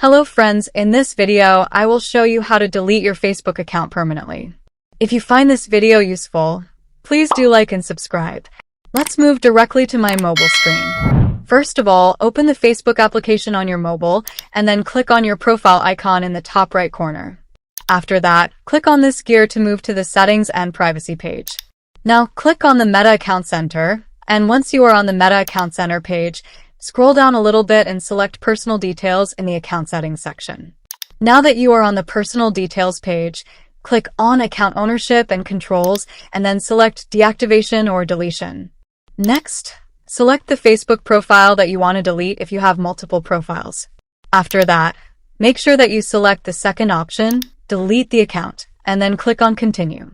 Hello friends, in this video, I will show you how to delete your Facebook account permanently. If you find this video useful, please do like and subscribe. Let's move directly to my mobile screen. First of all, open the Facebook application on your mobile and then click on your profile icon in the top right corner. After that, click on this gear to move to the settings and privacy page. Now click on the Meta Account Center, and once you are on the Meta Account Center page, scroll down a little bit and select Personal Details in the Account Settings section. Now that you are on the Personal Details page, click on Account Ownership and Controls and then select Deactivation or Deletion. Next, select the Facebook profile that you want to delete if you have multiple profiles. After that, make sure that you select the second option, Delete the Account, and then click on Continue.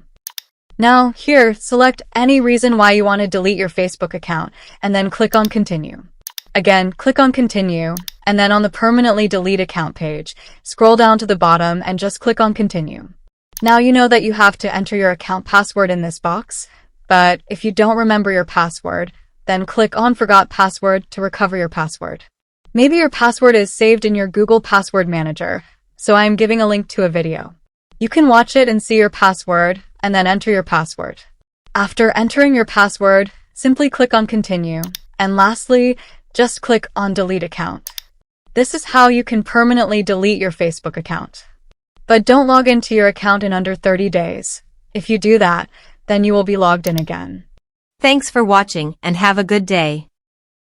Now, here, select any reason why you want to delete your Facebook account and then click on Continue. Again, click on Continue, and then on the Permanently Delete Account page, scroll down to the bottom and just click on Continue. Now you know that you have to enter your account password in this box, but if you don't remember your password, then click on Forgot Password to recover your password. Maybe your password is saved in your Google Password Manager, so I am giving a link to a video. You can watch it and see your password, and then enter your password. After entering your password, simply click on Continue, and lastly, just click on Delete Account. This is how you can permanently delete your Facebook account. But don't log into your account in under 30 days. If you do that, then you will be logged in again. Thanks for watching and have a good day.